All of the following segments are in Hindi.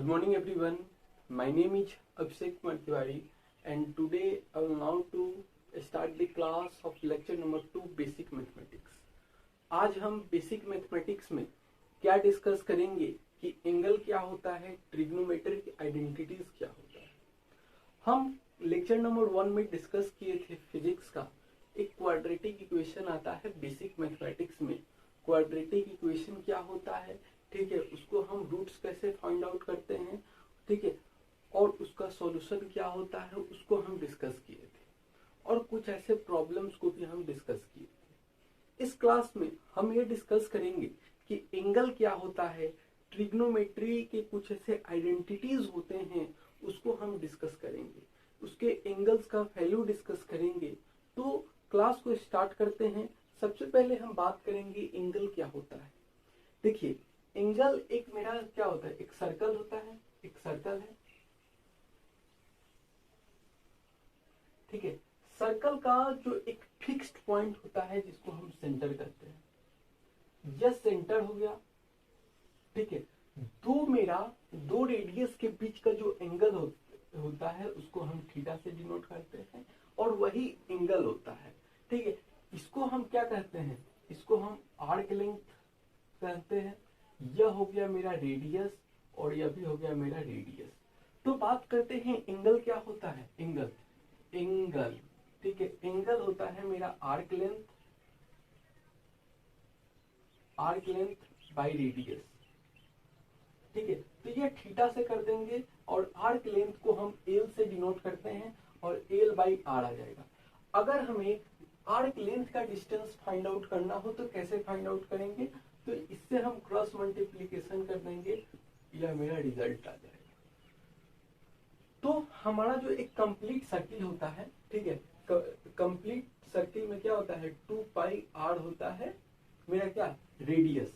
Good morning everyone. My name is Abhishek Martiwari and today I will now to start the class of lecture number 2 Basic Mathematics. आज हम बेसिक मैथमेटिक्स में क्या डिस्कस करेंगे कि एंगल क्या होता है, ट्रिग्नोमेट्री की आइडेंटिटीज क्या होता है। हम लेक्चर नंबर 1 में डिस्कस किए थे फिजिक्स का एक क्वाड्रेटिक इक्वेशन आता है बेसिक मैथमेटिक्स में। क्वाड्रेटिक इक्वेशन क्या होता है, ठीक है, उसको हम रूट्स कैसे फाइंड आउट करते हैं, ठीक है, और उसका सॉल्यूशन क्या होता है उसको हम डिस्कस किए थे और कुछ ऐसे प्रॉब्लम्स को भी हम डिस्कस किए थे। इस क्लास में हम ये डिस्कस करेंगे कि एंगल क्या होता है, ट्रिग्नोमेट्री के कुछ ऐसे आइडेंटिटीज होते हैं उसको हम डिस्कस करेंगे, उसके एंगल्स का वैल्यू डिस्कस करेंगे। तो क्लास को स्टार्ट करते हैं। सबसे पहले हम बात करेंगे एंगल क्या होता है। देखिए, एंगल एक मेरा क्या होता है, एक सर्कल होता है, एक सर्कल है, ठीक है। सर्कल का जो एक फिक्स्ड पॉइंट होता है जिसको हम सेंटर कहते हैं, यह सेंटर हो गया, ठीक है। दो रेडियस के बीच का जो एंगल होता है उसको हम थीटा से डिनोट करते हैं और वही एंगल होता है, ठीक है। इसको हम क्या कहते हैं, इसको हम आर्क लेंथ कहते हैं। यह हो गया मेरा रेडियस और यह भी हो गया मेरा रेडियस। तो बात करते हैं एंगल क्या होता है। एंगल, ठीक है, एंगल होता है मेरा आर्क लेंथ बाय रेडियस, ठीक है। तो ये थीटा से कर देंगे और आर्क लेंथ को हम एल से डिनोट करते हैं और एल बाई आर आ जाएगा। अगर हमें आर्क लेंथ का डिस्टेंस फाइंड आउट करना हो तो कैसे फाइंड आउट करेंगे, तो इससे हम क्रॉस मल्टीप्लीकेशन कर देंगे, यह मेरा रिजल्ट आ जाएगा। तो हमारा जो एक कंप्लीट सर्किल होता है, ठीक है, कंप्लीट सर्किल में क्या होता है, 2 पाई आर होता है मेरा क्या रेडियस,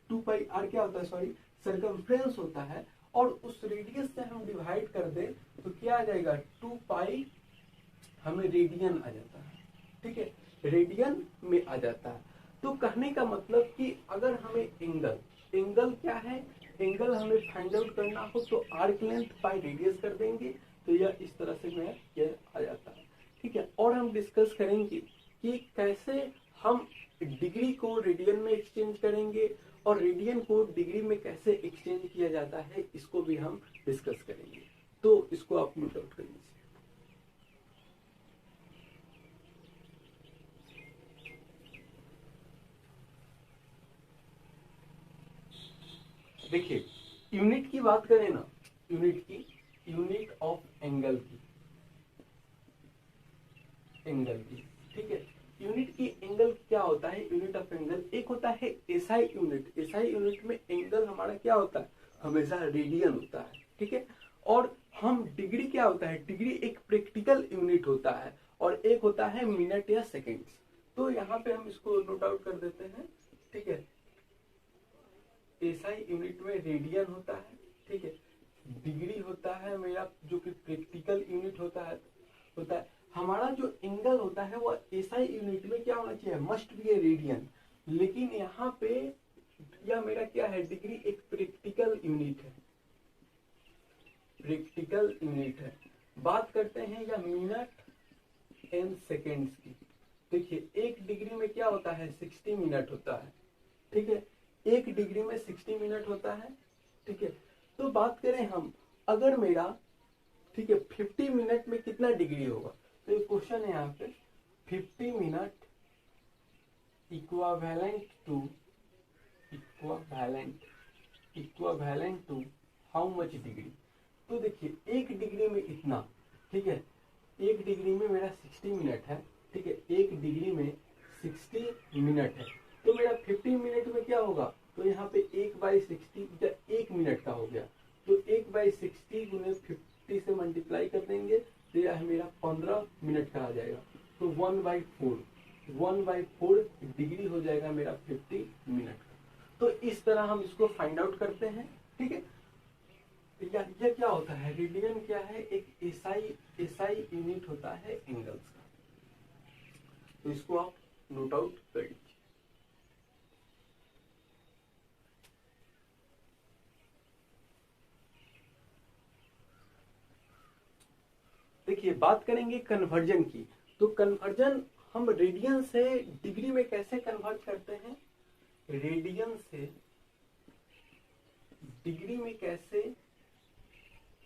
2 पाई आर क्या होता है, सॉरी, सर्कमफ्रेंस होता है। और उस रेडियस से हम डिवाइड कर दें तो क्या आ जाएगा, 2 पाई हमें रेडियन आ जाता है, ठीक है, रेडियन में आ जाता है। तो कहने का मतलब कि अगर हमें एंगल क्या है, एंगल हमें फाइंड आउट करना हो तो आर्क लेंथ बाय रेडियस कर देंगे तो यह इस तरह से मैं यह आ जाता है, ठीक है। और हम डिस्कस करेंगे कि कैसे हम डिग्री को रेडियन में एक्सचेंज करेंगे और रेडियन को डिग्री में कैसे एक्सचेंज किया जाता है, इसको भी हम डिस्कस करेंगे। तो इसको आप नोट आउट कर लीजिए। देखिए, यूनिट की बात करें ना, यूनिट ऑफ एंगल की, ठीक है। यूनिट की एंगल क्या होता है, यूनिट ऑफ एंगल एक होता है एसआई यूनिट। एसआई यूनिट में एंगल हमारा क्या होता है, हमेशा रेडियन होता है, ठीक है। और हम डिग्री क्या होता है, डिग्री एक प्रैक्टिकल यूनिट होता है और एक होता है मिनट या सेकेंड्स। तो यहाँ पे हम इसको नोट आउट कर देते हैं, ठीक है। एसआई यूनिट में रेडियन होता है, ठीक है। डिग्री होता है मेरा जो कि प्रैक्टिकल यूनिट होता है। हमारा जो एंगल होता है वो एसआई यूनिट में क्या होना चाहिए, मस्ट बी ए रेडियन। लेकिन यहाँ पे यह मेरा क्या है, डिग्री एक प्रैक्टिकल यूनिट है, बात करते हैं या मिनट एंड सेकेंड्स की। देखिए, एक डिग्री में क्या होता है, 60 मिनट होता है, ठीक है। एक डिग्री में 60 मिनट होता है, ठीक है। तो बात करें हम, अगर मेरा, ठीक है, 50 मिनट में कितना डिग्री होगा, तो ये क्वेश्चन है यहाँ पे, 50 minute equivalent to how much degree. तो देखिए, एक डिग्री में इतना, ठीक है, एक डिग्री में मेरा 60 मिनट है, ठीक है, एक डिग्री में 60 मिनट है। तो मेरा 50 मिनट में क्या होगा, तो यहाँ पे 1/60 एक मिनट का हो गया, तो 1/60 गुने 50 से मल्टीप्लाई कर देंगे तो यह मेरा 15 मिनट का आ जाएगा। तो 1/4 डिग्री हो जाएगा मेरा 50 मिनट का। तो इस तरह हम इसको फाइंड आउट करते हैं, ठीक है। यह क्या होता है, रेडियन क्या है, एक एसआई यूनिट होता है एंगल्स का। तो इसको आप नोट आउट कर लीजिए। देखिए बात करेंगे कन्वर्जन की। तो कन्वर्जन हम रेडियन से डिग्री में कैसे कन्वर्ट करते हैं, रेडियन से डिग्री में कैसे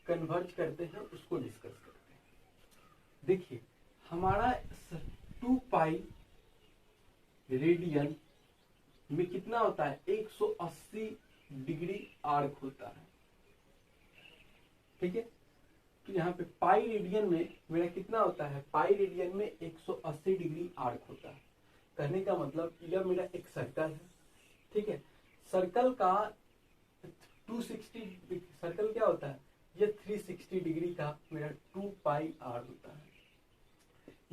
कन्वर्ट करते हैं उसको डिस्कस करते हैं। देखिए हमारा 2 पाई रेडियन में कितना होता है, 180 डिग्री आर्क होता है, ठीक है। तो यहाँ पे पाई रेडियन में मेरा कितना होता है, पाई रेडियन में 180 डिग्री आर्क होता है। कहने का मतलब यह मेरा एक सर्कल है, ठीक है। सर्कल का 260 सर्कल क्या होता है, यह 360 डिग्री का मेरा 2 पाई आर होता है।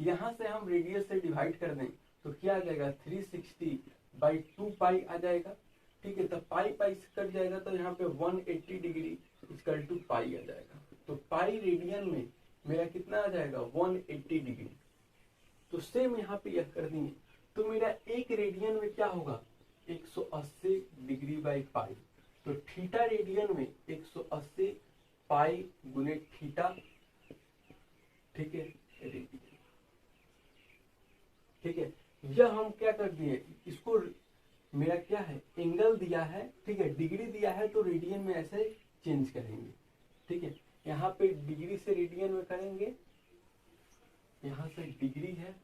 यहां से हम रेडियस से डिवाइड कर दें तो क्या आ जाएगा, 360 बाई 2 पाई आ जाएगा, ठीक है। तो पाई पाई से कट जाएगा तो यहाँ पे 180 डिग्री इक्वल टू पाई आ जाएगा। तो पाई रेडियन में मेरा कितना आ जाएगा, 180 डिग्री। तो सेम यहाँ पे यह कर दिए तो मेरा एक रेडियन में क्या होगा, 180 डिग्री बाई पाई। तो थीटा रेडियन में 180 पाई गुने थीटा, ठीक है, रेडियन, ठीक है। यह हम क्या कर दिए, इसको मेरा क्या है, एंगल दिया है, ठीक है, डिग्री दिया है तो रेडियन में ऐसे चेंज करेंगे, ठीक है। यहाँ पे डिग्री से रेडियन में करेंगे, यहाँ से डिग्री है,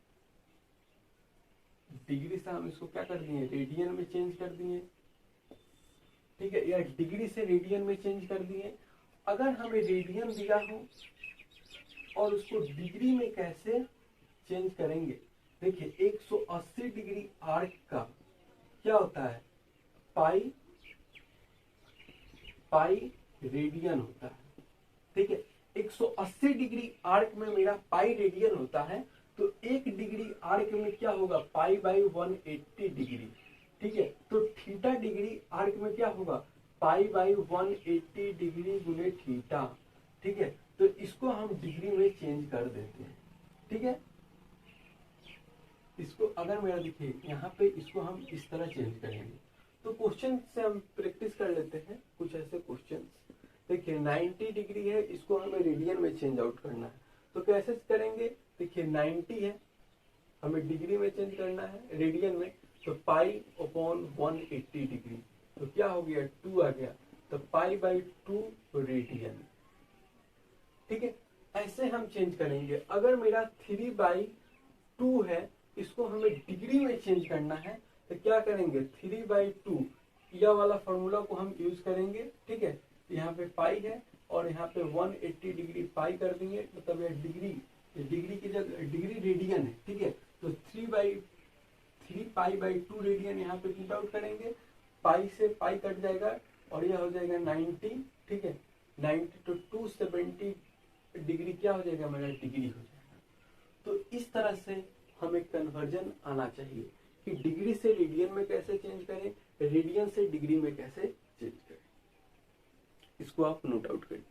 डिग्री से हम इसको क्या कर दिए, रेडियन में चेंज कर दिए, ठीक है, या डिग्री से रेडियन में चेंज कर दिए। अगर हमें रेडियन दिया हो और उसको डिग्री में कैसे चेंज करेंगे, देखिए 180 डिग्री आर्क का क्या होता है, पाई पाई रेडियन होता है, ठीक है। 180 डिग्री आर्क में मेरा पाई रेडियन होता है, तो 1 डिग्री आर्क में क्या होगा, पाई बाई 180 डिग्री, ठीक है। तो थीटा डिग्री आर्क में क्या होगा, पाई बाई 180 डिग्री गुने थीटा, ठीक है। तो इसको हम डिग्री में चेंज कर देते हैं, ठीक है। इसको अगर मेरा देखिए यहाँ पे इसको हम इस तरह चेंज करेंगे। तो क्वेश्चन से हम प्रैक्टिस कर लेते हैं कुछ ऐसे क्वेश्चन। देखिए 90 डिग्री है, इसको हमें रेडियन में चेंज आउट करना है, तो कैसे करेंगे, देखिए 90 है, हमें डिग्री में चेंज करना है रेडियन में, तो पाई अपॉन 180 डिग्री, तो क्या हो गया, 2 आ गया, तो पाई बाई 2 रेडियन, ठीक है। ऐसे हम चेंज करेंगे। अगर मेरा 3 बाई 2 है, इसको हमें डिग्री में चेंज करना है, तो क्या करेंगे, 3 बाई 2 यह वाला फॉर्मूला को हम यूज करेंगे, ठीक है। यहाँ पे पाई है और यहाँ पे 180 डिग्री पाई कर देंगे, मतलब यह डिग्री की जगह डिग्री रेडियन है, ठीक है। तो 3 पाई बाई 2 रेडियन यहाँ पे पुट आउट करेंगे, पाई से पाई कट जाएगा और यह हो जाएगा 90, ठीक है। 90 तो 270 डिग्री क्या हो जाएगा, मेरा डिग्री हो जाएगा। तो इस तरह से हमें कन्वर्जन आना चाहिए कि डिग्री से रेडियन में कैसे चेंज करें, रेडियन से डिग्री में कैसे चेंज करें। इसको आप नोट आउट करिए।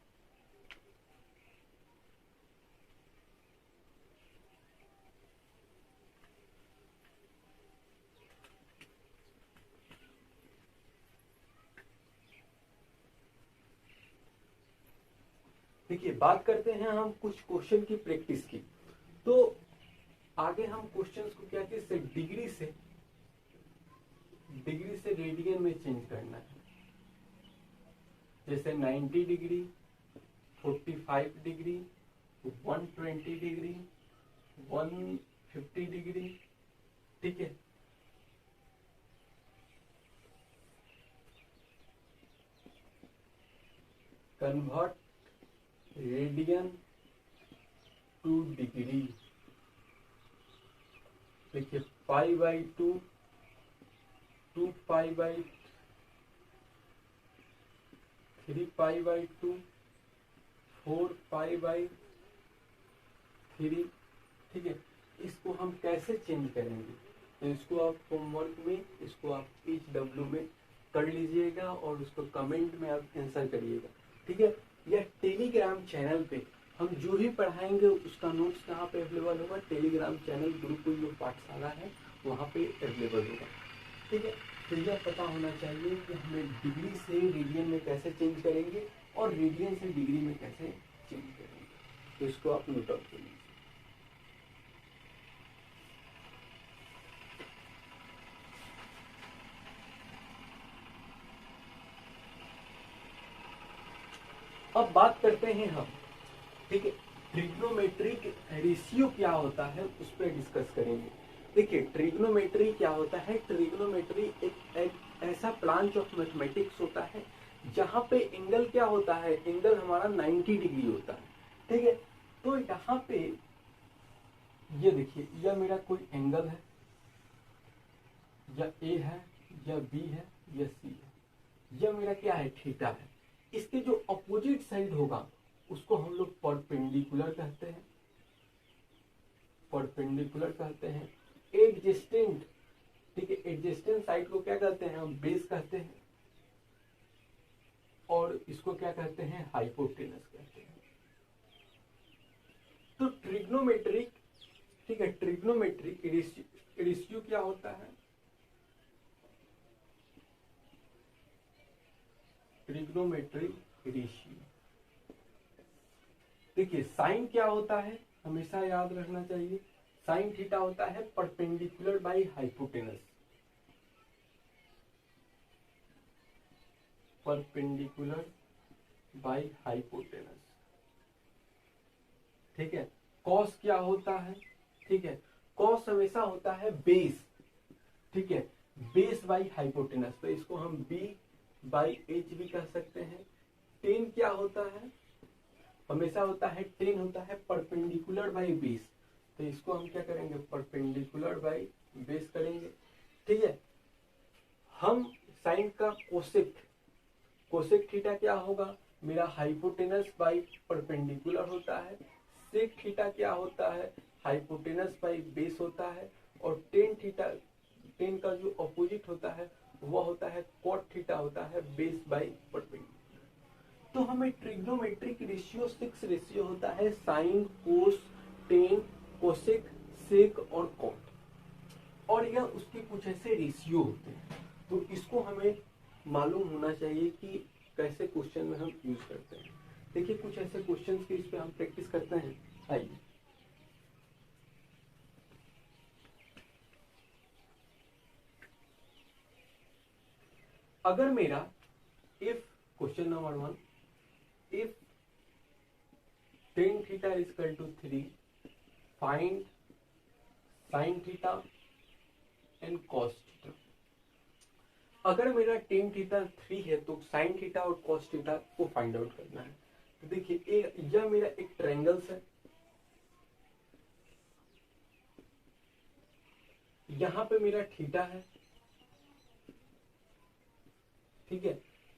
देखिए बात करते हैं हम कुछ क्वेश्चन की प्रैक्टिस की। तो आगे हम क्वेश्चंस को क्या किए, डिग्री से रेडियन में चेंज करना है। जैसे 90 डिग्री, 45 डिग्री, 120 डिग्री, 150 डिग्री, ठीक है। कन्वर्ट रेडियन टू डिग्री, देखिए pi by 2, 2 pi by 3 pi by 2, 4 pi by 3, ठीक है। इसको हम कैसे चेंज करेंगे, तो इसको आप होमवर्क में, इसको आप HW में कर लीजिएगा और उसको कमेंट में आप आंसर करिएगा, ठीक है। या टेलीग्राम चैनल पे हम जो भी पढ़ाएंगे उसका नोट्स कहाँ पे अवेलेबल होगा, टेलीग्राम चैनल गुरुकुल जो पाठशाला है वहाँ पे अवेलेबल होगा, ठीक है। तो यह पता होना चाहिए कि हमें डिग्री से रेडियन में कैसे चेंज करेंगे और रेडियन से डिग्री में कैसे चेंज करेंगे। तो इसको आप नोट आउट कर लीजिए। अब बात करते हैं हम, ठीक है, ट्रिग्नोमेट्रिक रेशियो क्या होता है उस पर डिस्कस करेंगे। देखिए ट्रिग्नोमेट्री क्या होता है, ट्रिग्नोमेट्री एक ऐसा ब्रांच ऑफ मैथमेटिक्स होता है जहां पे एंगल क्या होता है, एंगल हमारा 90 डिग्री होता है, ठीक है। तो यहाँ पे ये देखिए, यह मेरा कोई एंगल है, या ए है, या बी है, या सी है, यह मेरा क्या है, थीटा है। इसके जो अपोजिट साइड होगा उसको हम लोग परपेंडिकुलर कहते हैं, परपेंडिकुलर कहते हैं। एडजेस्टेंट, ठीक है, एडजेस्टेंट साइड को क्या कहते हैं, हम बेस कहते हैं, और इसको क्या कहते हैं, हाइपोटेनस कहते हैं। तो ट्रिग्नोमेट्रिक, ठीक है, ट्रिग्नोमेट्रिक रेशियो क्या होता है, ट्रिग्नोमेट्रिक रेशियो। देखिए साइन क्या होता है, हमेशा याद रखना चाहिए, साइन थीटा होता है perpendicular by hypotenuse, perpendicular by hypotenuse, ठीक है। कॉस क्या होता है, ठीक है, कॉस हमेशा होता है बेस, ठीक है, बेस बाय हाइपोटेनस, तो इसको हम बी बाई एच भी कह सकते हैं। टेन क्या होता है, हमेशा होता है, टेन होता है परपेंडिकुलर बाई बेस, तो इसको हम क्या करेंगे, परपेंडिकुलर बाई बेस करेंगे, ठीक है। हम साइन का कोसेक, कोसेक थीटा क्या होगा, मेरा हाइपोटेनस बाई परपेंडिकुलर होता है। सेक थीटा क्या होता है, हाइपोटेनस बाई बेस होता है। और टेन थीटा, टेन का जो अपोजिट होता है वह होता है कॉट थीटा होता है, बेस बाई परपेंडिकुलर। तो हमें ट्रिग्नोमेट्रिक रेशियो 6 रेशियो होता है, साइन, कोस, टेन, कोसेक, सेक और कॉट, और यह उसके कुछ ऐसे रेशियो होते हैं। तो इसको हमें मालूम होना चाहिए कि कैसे क्वेश्चन में हम यूज करते हैं। देखिए कुछ ऐसे क्वेश्चंस की इस पे हम प्रैक्टिस करते हैं, आइए। अगर मेरा if, question number 1, if tan theta is equal to 3, find sin theta and cos theta। अगर मेरा tan theta 3 है तो sin theta और cos theta को फाइंड आउट करना है। तो देखिए यह मेरा एक ट्रायंगल्स है, यहां पे मेरा थीटा है, ठीक है।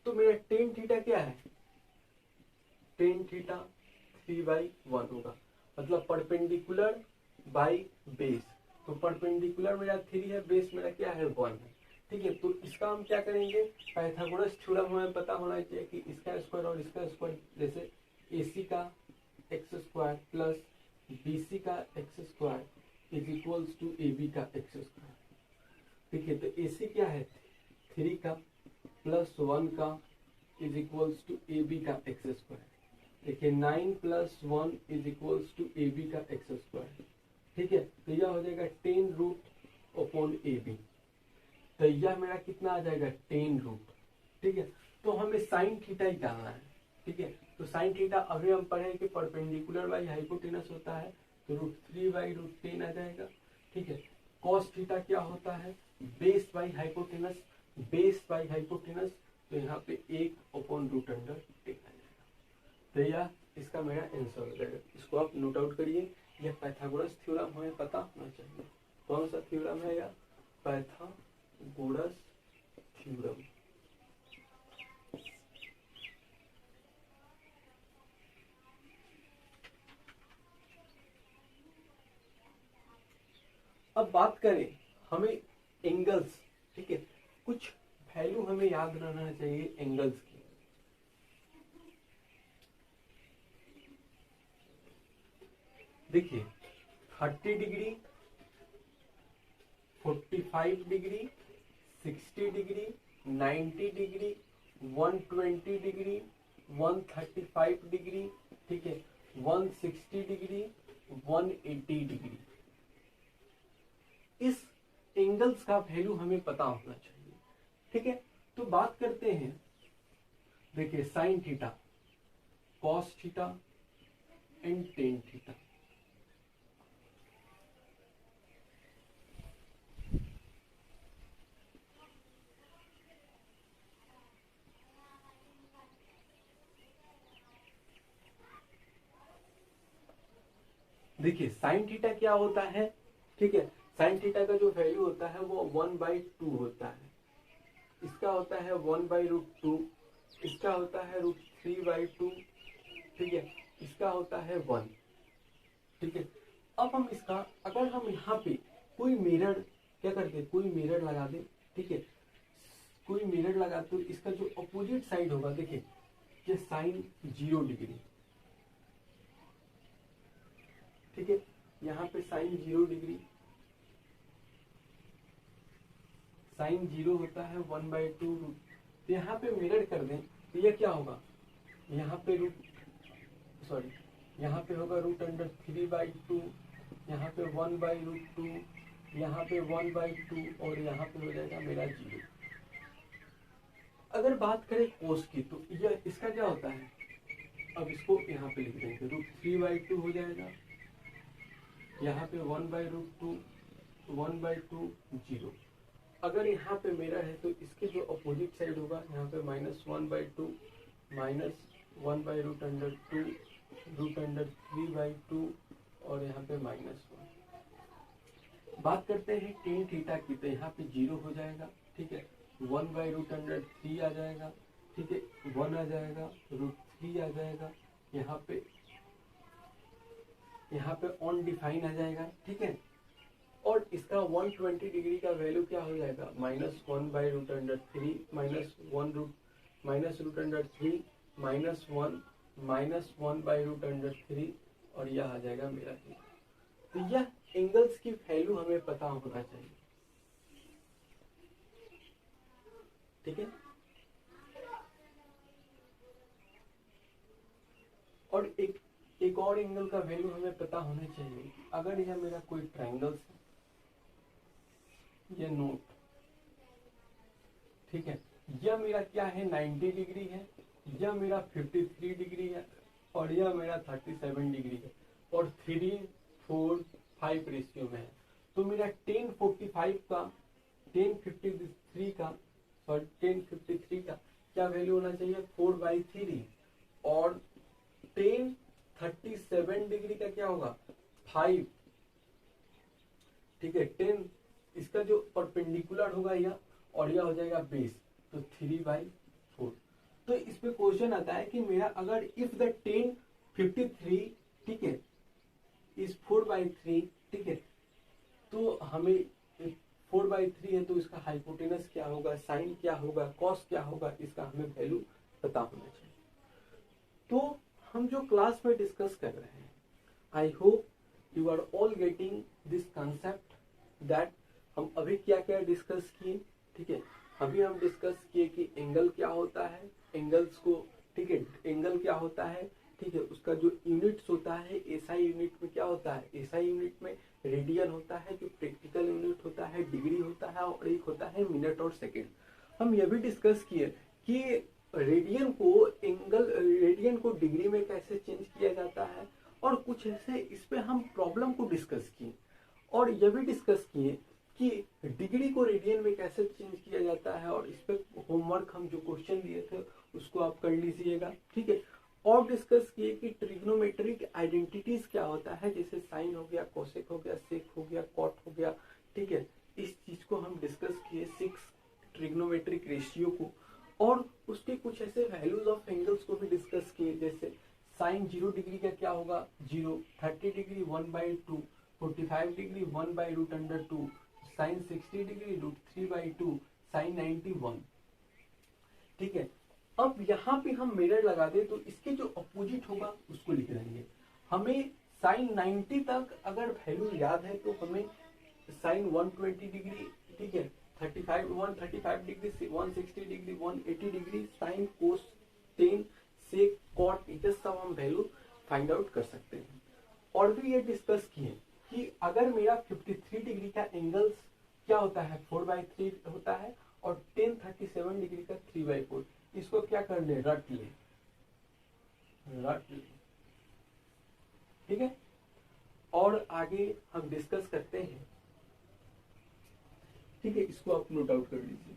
तो मेरा tan theta क्या है, tan थीटा 3/1 होगा, मतलब परपेंडिकुलर बाई बेस। तो परपेंडिकुलर मेरा 3 है, बेस मेरा क्या है, 1 है, ठीक है। तो इसका हम क्या करेंगे, पाइथागोरस थ्योरम हमें पता होना चाहिए कि इसका स्क्वायर और इसका स्क्वायर, जैसे AC का x स्क्वायर प्लस BC का x square is equals to AB का x स्क्वायर, ठीक है। तो AC क्या है, 3 का प्लस 1 का इज इक्वल्स टू AB का x स्क्वायर। देखिए 9 plus 1 is equals to AB का x स्क्वायर, ठीक है। तो यह हो जाएगा 10 रूट अपॉन AB, तो यह मेरा कितना आ जाएगा, 10 रूट, ठीक है। तो हमें साइन थीटा ही डालना है, ठीक है। तो साइन थीटा अभी हम पढ़े कि परपेंडिकुलर बाई हाइपोटेनस होता है, तो √3/√10 आ जाएगा, ठीक है। कॉस थीटा क्या होता है, base by hypotenuse, base by hypotenuse, तो यहाँ पे 1/√10 आ जाएगा। तो यह इसका मेरा आंसर हो जाएगा। इसको आप नोट आउट करिए, यह पाइथागोरस थ्योरम हमें पता होना चाहिए। कौन सा थ्योरम है यह, पाइथागोरस थ्योरम। अब बात करें हमें एंगल्स, ठीक है, कुछ वैल्यू हमें याद रहना चाहिए एंगल्स की। देखिए 30 degree, 45 degree, 60 degree, 90 degree, 120 degree, 135 degree, ठीक है। 160 डिग्री, 180 डिग्री। इस एंगल्स का वैल्यू हमें पता होना चाहिए। ठीक है, तो बात करते हैं, देखिए sine theta, cos theta and tan theta. देखिए साइन थीटा क्या होता है, ठीक है, साइन थीटा का जो वैल्यू होता है वो 1/2 होता है, इसका होता है 1/√2, इसका होता है √3/2, ठीक है, इसका होता है 1। ठीक है, अब हम इसका, अगर हम यहाँ पे कोई मिरर क्या करते, कोई मिरर लगा दे, ठीक है, कोई मिरर लगा तो इसका जो अपोजिट साइड होगा, देखिए ये साइन 0 डिग्री, ठीक है, यहाँ पे साइन 0 डिग्री, साइन 0 होता है 1/2 रूट, तो यहाँ पे मिरर कर दें तो यह क्या होगा, यहाँ पे यहाँ पे होगा √3/2, यहाँ पे 1/√2, यहाँ पे 1/2 और यहाँ पे हो जाएगा मेरा 0। अगर बात करें कोस की तो यह इसका क्या होता है, अब इसको यहाँ पे लिख देंगे, √3/2 हो जाएगा, यहाँ पे 1/√2, 1/2 0। अगर यहाँ पे मेरा है तो इसके जो अपोजिट साइड होगा, यहाँ पे -1/2, -1/√2, √3/2 और यहाँ पे -1। बात करते हैं टेन थीटा की, तो यहाँ पे 0 हो जाएगा, ठीक है, 1/√3 आ जाएगा, ठीक है, 1 आ जाएगा, √3 आ जाएगा, यहाँ पे ऑन डिफाइन आ जाएगा, ठीक है, और इसका 120 डिग्री का वैल्यू क्या हो जाएगा, -1/√3, -1 -1/√3 और यह आ जाएगा मेरा। तो यह एंगल्स की वैल्यू हमें पता होना चाहिए, ठीक है। और एक और एंगल का वैल्यू हमें पता होना चाहिए, अगर यह मेरा कोई ट्रायंगल है, ये नोट, ठीक है, यह मेरा क्या है 90 डिग्री है, यह मेरा 53 डिग्री है और यह मेरा 37 डिग्री है और 3:4:5 रेशियो में है, तो मेरा 10:53 का क्या वैल्यू होना चाहिए, 4/3 और 10:37 डिग्री का क्या होगा 5, ठीक है, 10 इसका जो परपेंडिकुलर होगा यह और यह हो जाएगा बेस, तो 3/4। तो इसमें क्वेश्चन आता है कि मेरा अगर इफ द 10:53, ठीक है, इस 4/3, ठीक है, तो हमें 4/3 है तो इसका हाइपोटेनस क्या होगा, साइन क्या होगा, कॉस क्या होगा, इसका हमें वैल्यू पता होना चाहिए। तो हम जो क्लास में डिस्कस कर रहे हैं, I hope you are all getting this concept that हम अभी क्या क्या डिस्कस किए, ठीक है, अभी हम डिस्कस किए कि एंगल क्या होता है, एंगल्स को, ठीक है, एंगल क्या होता है, ठीक है, उसका जो यूनिट्स होता है, एसआई यूनिट में क्या होता है, एसआई यूनिट में रेडियन होता है, जो प्रैक्टिकल यूनिट होता है डिग्री होता है और एक होता है मिनट और सेकेंड। हम यह भी डिस्कस किए कि रेडियन को डिग्री में कैसे चेंज किया जाता है और कुछ ऐसे इस पे हम प्रॉब्लम को डिस्कस किए और यह भी डिस्कस किए कि डिग्री को रेडियन में कैसे चेंज किया जाता है और इस पे होमवर्क हम जो क्वेश्चन दिए थे उसको आप कर लीजिएगा, ठीक है। और डिस्कस किए कि ट्रिग्नोमेट्रिक आइडेंटिटीज क्या होता है, जैसे साइन हो गया, कोसेक हो गया, सेक हो गया, कॉट हो गया, ठीक है, इस चीज को हम डिस्कस किए, 6 ट्रिग्नोमेट्रिक रेशियो को, और उसके कुछ ऐसे वैल्यूज ऑफ एंगल्स को भी डिस्कस किए, जैसे साइन 0 डिग्री का क्या होगा 0, 30 degree 1/2, 45 degree 1/√2, sine 60 degree √3/2, sine 90 1, ठीक है। अब यहाँ पे हम मिरर लगा दे तो इसके जो अपोजिट होगा उसको लिख देंगे। हमें साइन 90 तक अगर वैल्यू याद है तो हमें साइन 120 डिग्री, ठीक है, 135 degree, 160 degree, 180 degree, sine cos, tan, sec, cot, ये सब हम वैल्यू फाइंड आउट कर सकते हैं। और भी ये डिस्कस किए कि अगर मेरा 53 डिग्री का एंगल्स क्या होता है 4/3 होता है और 1037 डिग्री का 3/4, इसको क्या कर ले रट ले, ठीक है। और आगे हम डिस्कस करते हैं, ठीक है, इसको आप नोट आउट कर लीजिए।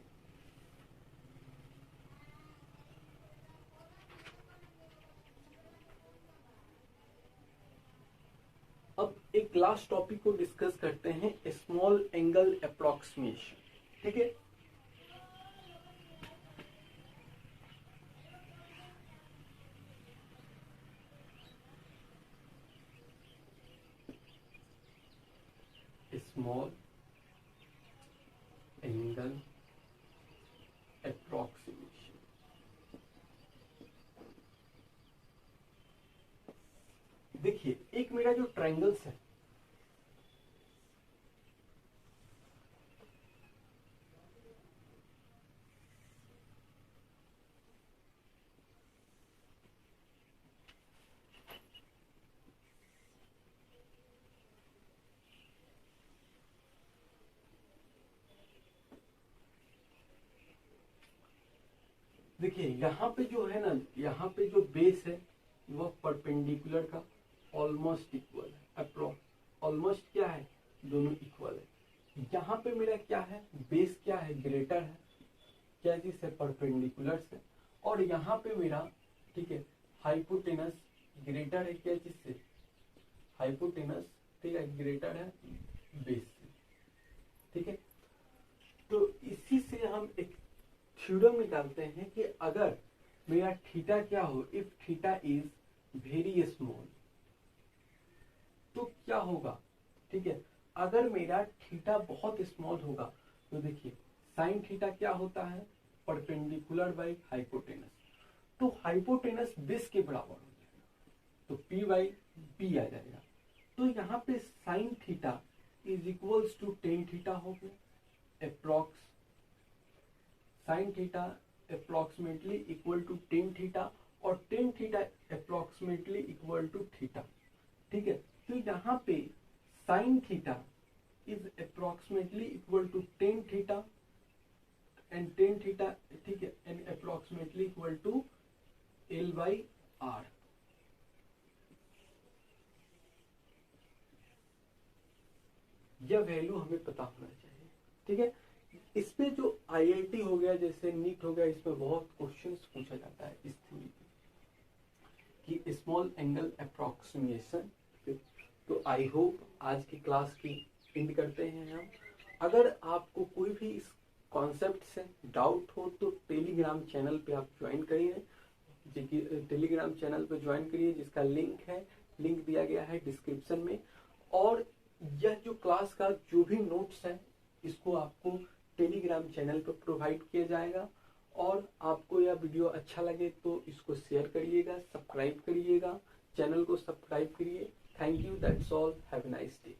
अब एक लास्ट टॉपिक को डिस्कस करते हैं, स्मॉल एंगल अप्रोक्सीमेशन, ठीक है। स्मॉल एंगल अप्रोक्सीमेशन, देखिए एक मेरा जो ट्रायंगल्स है, देखिए यहाँ पे जो है ना, यहाँ पे जो बेस है वह परपेंडिकुलर का ऑलमोस्ट इक्वल है, ऑलमोस्ट क्या है, दोनों इक्वल है। यहाँ पे मेरा क्या है, बेस क्या है, ग्रेटर है, क्या चीज है, परपेंडिकुलर से। और यहाँ पे मेरा, ठीक है, हाइपोटेनस ग्रेटर है, क्या चीज से, हाइपोटेनस, ठीक है, ग्रेटर है बेस से, ठीक है। तो इसी से हम एक थ्योरम निकालते हैं कि अगर मेरा थीटा क्या हो, if theta is very small, तो क्या होगा, ठीक है। अगर मेरा थीटा बहुत स्मॉल होगा तो देखिए साइन थीटा क्या होता है, परपेंडिकुलर बाई हाइपोटेनस, तो हाइपोटेनस बेस के बराबर हो जाएगा, तो P बाई B आ जाएगा। तो यहाँ पे sine theta is equals to tan theta हो गया, approx sine theta approximately equal to tan theta, और tan theta approximately equal to theta, ठीक है। तो यहाँ पे sine theta is approximately equal to tan theta and tan theta, ठीक है, and approximately equal to L/R। यह वैल्यू हमें पता होना चाहिए, ठीक है। इसमें जो IIT हो गया, जैसे नीट हो गया, इसमें बहुत क्वेश्चंस पूछा जाता है इस थ्योरी पे कि स्मॉल एंगल अप्रोक्सीमेशन। तो आई होप आज की क्लास की एंड करते हैं हम। अगर आपको कोई भी इस कॉन्सेप्ट से डाउट हो तो टेलीग्राम चैनल पे आप ज्वाइन करिए, टेलीग्राम चैनल पे ज्वाइन करिए, जिसका लिंक दिया गया है डिस्क्रिप्शन में। और यह जो क्लास का जो भी नोट्स है, इसको आपको टेलीग्राम चैनल पर प्रोवाइड किया जाएगा। और आपको यह वीडियो अच्छा लगे तो इसको शेयर करिएगा, सब्सक्राइब करिएगा, चैनल को सब्सक्राइब करिए। Thank you, that's all, have a nice day.